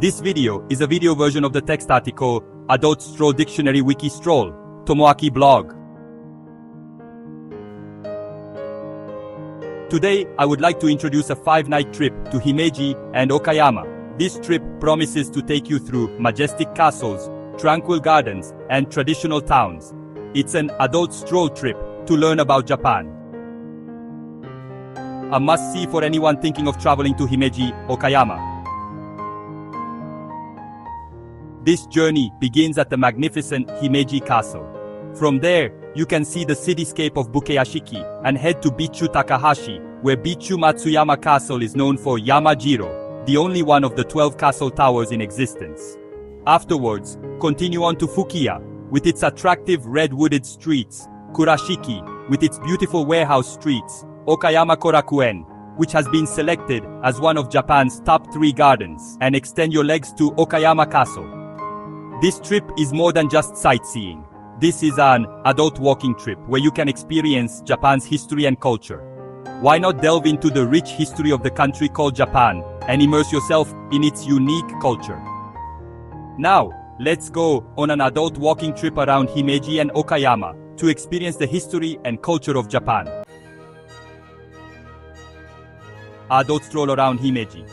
This video is a video version of the text article, Adult Stroll Dictionary Wiki Stroll, Tomoaki blog. Today, I would like to introduce a 5-night trip to Himeji and Okayama. This trip promises to take you through majestic castles, tranquil gardens, and traditional towns. It's an adult stroll trip to learn about Japan. A must-see for anyone thinking of traveling to Himeji, Okayama. This journey begins at the magnificent Himeji Castle. From there, you can see the cityscape of Bukeyashiki and head to Bichu Takahashi, where Bichu Matsuyama Castle is known for Yamajiro, the only one of the 12 castle towers in existence. Afterwards, continue on to Fukiya, with its attractive red-wooded streets, Kurashiki, with its beautiful warehouse streets, Okayama Korakuen, which has been selected as one of Japan's top 3 gardens, and extend your legs to Okayama Castle. This trip is more than just sightseeing. This is an adult walking trip where you can experience Japan's history and culture. Why not delve into the rich history of the country called Japan and immerse yourself in its unique culture? Now, let's go on an adult walking trip around Himeji and Okayama to experience the history and culture of Japan. Adult stroll around Himeji.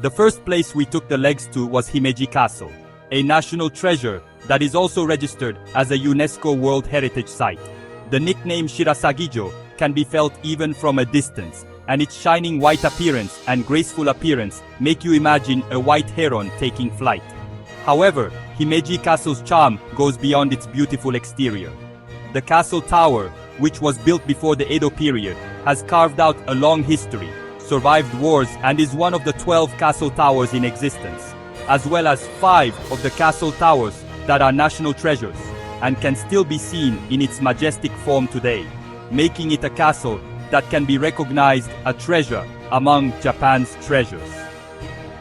The first place we took the legs to was Himeji Castle, a national treasure that is also registered as a UNESCO World Heritage Site. The nickname Shirasagijo can be felt even from a distance, and its shining white appearance and graceful appearance make you imagine a white heron taking flight. However, Himeji Castle's charm goes beyond its beautiful exterior. The castle tower, which was built before the Edo period, has carved out a long history, survived wars, and is one of the 12 castle towers in existence, as well as 5 of the castle towers that are national treasures, and can still be seen in its majestic form today, making it a castle that can be recognized a treasure among Japan's treasures.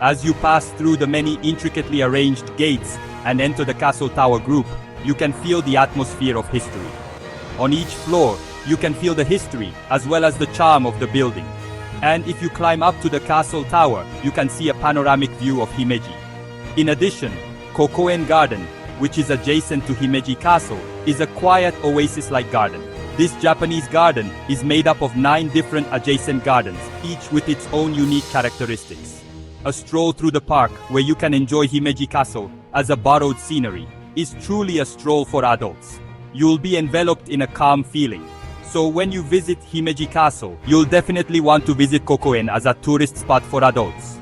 As you pass through the many intricately arranged gates and enter the castle tower group, you can feel the atmosphere of history. On each floor, you can feel the history as well as the charm of the building. And if you climb up to the castle tower, you can see a panoramic view of Himeji. In addition, Kokoen Garden, which is adjacent to Himeji Castle, is a quiet oasis-like garden. This Japanese garden is made up of 9 different adjacent gardens, each with its own unique characteristics. A stroll through the park, where you can enjoy Himeji Castle as a borrowed scenery, is truly a stroll for adults. You'll be enveloped in a calm feeling. So when you visit Himeji Castle, you'll definitely want to visit Kokoen as a tourist spot for adults.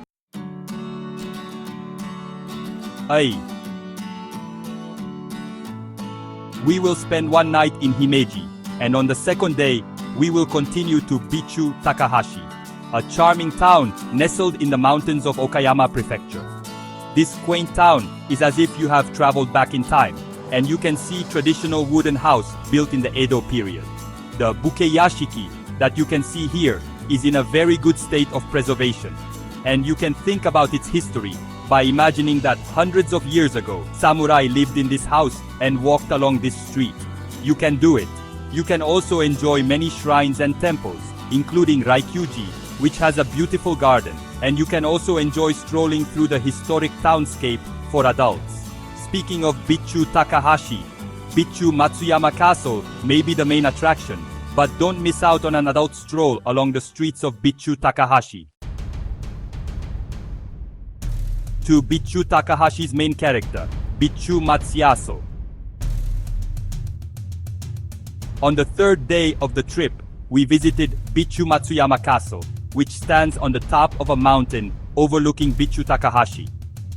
We will spend one night in Himeji, and on the second day, we will continue to Bichu Takahashi, a charming town nestled in the mountains of Okayama Prefecture. This quaint town is as if you have traveled back in time, and you can see traditional wooden house built in the Edo period. The Bukeyashiki that you can see here is in a very good state of preservation, and you can think about its history by imagining that hundreds of years ago, samurai lived in this house and walked along this street. You can do it. You can also enjoy many shrines and temples, including Raikyuji, which has a beautiful garden, and you can also enjoy strolling through the historic townscape for adults. Speaking of Bichu Takahashi, Bichu Matsuyama Castle may be the main attraction, but don't miss out on an adult stroll along the streets of Bichu Takahashi. To Bichu Takahashi's main character, Bichu Matsuyasu. On the 3rd day of the trip, we visited Bichu Matsuyama Castle, which stands on the top of a mountain overlooking Bichu Takahashi.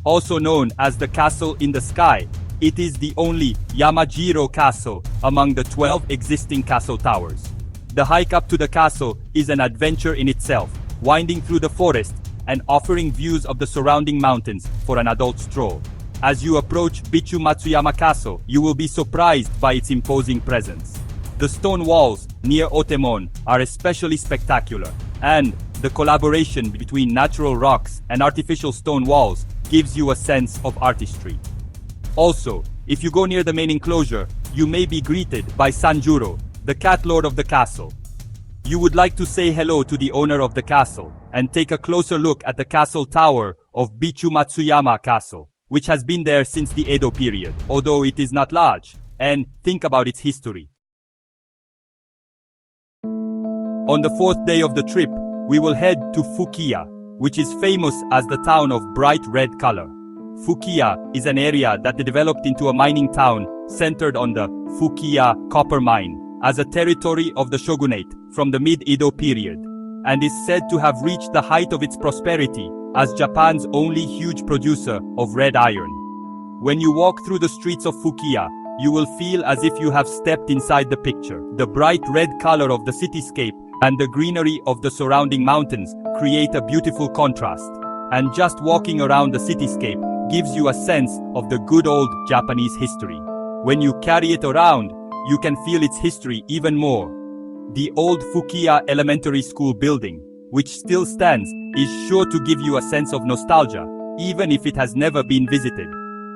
Also known as the Castle in the Sky, it is the only Yamajiro castle among the 12 existing castle towers. The hike up to the castle is an adventure in itself, winding through the forest and offering views of the surrounding mountains for an adult stroll. As you approach Bichu Matsuyama Castle, you will be surprised by its imposing presence. The stone walls near Otemon are especially spectacular, and the collaboration between natural rocks and artificial stone walls gives you a sense of artistry. Also, if you go near the main enclosure, you may be greeted by Sanjuro, the cat lord of the castle. You would like to say hello to the owner of the castle, and take a closer look at the castle tower of Bichu Matsuyama Castle, which has been there since the Edo period, although it is not large, and think about its history. On the fourth day of the trip, we will head to Fukiya, which is famous as the town of bright red color. Fukiya is an area that developed into a mining town centered on the Fukiya copper mine as a territory of the shogunate from the mid-Edo period, and is said to have reached the height of its prosperity as Japan's only huge producer of red iron. When you walk through the streets of Fukiya, you will feel as if you have stepped inside the picture. The bright red color of the cityscape and the greenery of the surrounding mountains create a beautiful contrast, and just walking around the cityscape gives you a sense of the good old Japanese history. When you carry it around, you can feel its history even more. The old Fukiya Elementary School building, which still stands, is sure to give you a sense of nostalgia, even if it has never been visited.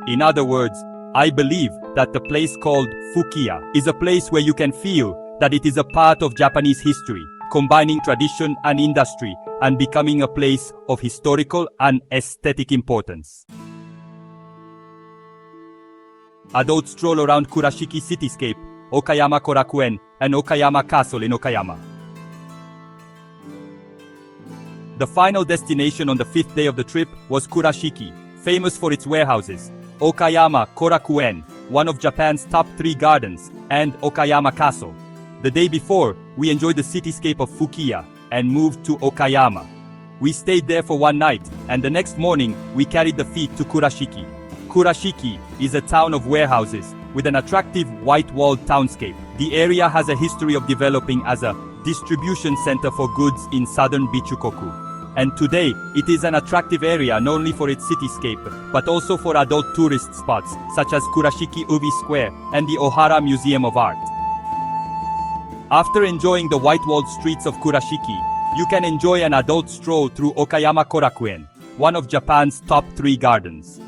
In other words, I believe that the place called Fukiya is a place where you can feel that it is a part of Japanese history, combining tradition and industry and becoming a place of historical and aesthetic importance. Adults stroll around Kurashiki cityscape, Okayama Korakuen, and Okayama Castle in Okayama. The final destination on the fifth day of the trip was Kurashiki, famous for its warehouses, Okayama Korakuen, one of Japan's top 3 gardens, and Okayama Castle. The day before, we enjoyed the cityscape of Fukiya and moved to Okayama. We stayed there for one night, and the next morning, we carried the feet to Kurashiki. Kurashiki is a town of warehouses with an attractive white-walled townscape. The area has a history of developing as a distribution center for goods in southern Bichukoku. And today, it is an attractive area not only for its cityscape, but also for adult tourist spots such as Kurashiki Ubi Square and the Ohara Museum of Art. After enjoying the white-walled streets of Kurashiki, you can enjoy an adult stroll through Okayama Korakuen, one of Japan's top 3 gardens.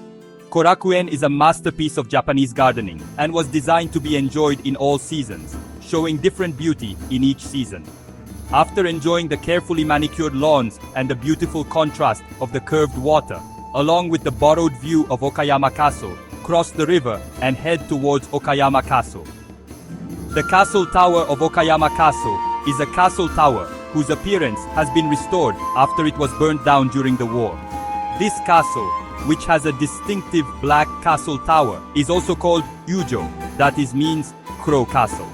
Korakuen is a masterpiece of Japanese gardening and was designed to be enjoyed in all seasons, showing different beauty in each season. After enjoying the carefully manicured lawns and the beautiful contrast of the curved water, along with the borrowed view of Okayama Castle, cross the river and head towards Okayama Castle. The castle tower of Okayama Castle is a castle tower whose appearance has been restored after it was burned down during the war. This castle, which has a distinctive black castle tower, is also called Ujo, that means Crow Castle.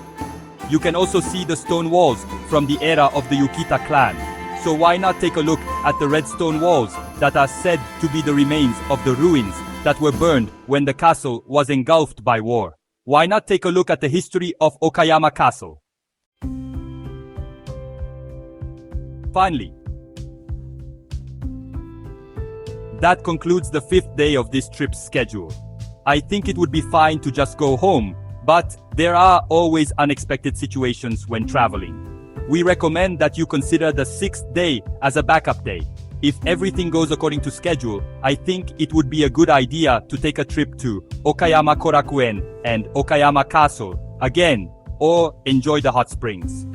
You can also see the stone walls from the era of the Yukita clan, so why not take a look at the red stone walls that are said to be the remains of the ruins that were burned when the castle was engulfed by war. Why not take a look at the history of Okayama Castle? Finally, that concludes the 5th day of this trip's schedule. I think it would be fine to just go home, but there are always unexpected situations when traveling. We recommend that you consider the 6th day as a backup day. If everything goes according to schedule, I think it would be a good idea to take a trip to Okayama Korakuen and Okayama Castle again, or enjoy the hot springs.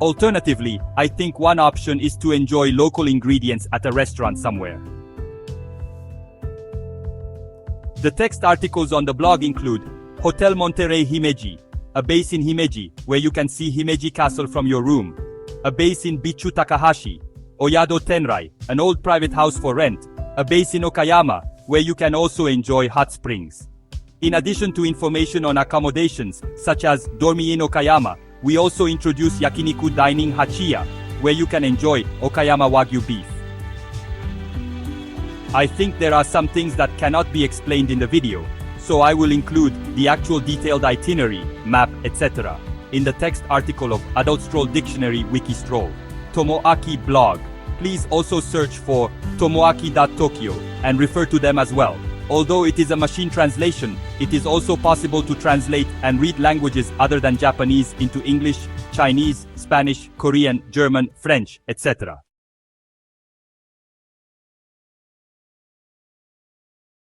Alternatively, I think one option is to enjoy local ingredients at a restaurant somewhere. The text articles on the blog include Hotel Monterey Himeji, a base in Himeji where you can see Himeji Castle from your room, a base in Bichu Takahashi, Oyado Tenrai, an old private house for rent, a base in Okayama where you can also enjoy hot springs. In addition to information on accommodations such as Dormi in Okayama, we also introduce Yakiniku Dining Hachiya, where you can enjoy Okayama Wagyu beef. I think there are some things that cannot be explained in the video, so I will include the actual detailed itinerary, map, etc. in the text article of Adult Stroll Dictionary Wiki Stroll. Tomoaki blog. Please also search for tomoaki.tokyo and refer to them as well. Although it is a machine translation, it is also possible to translate and read languages other than Japanese into English, Chinese, Spanish, Korean, German, French, etc.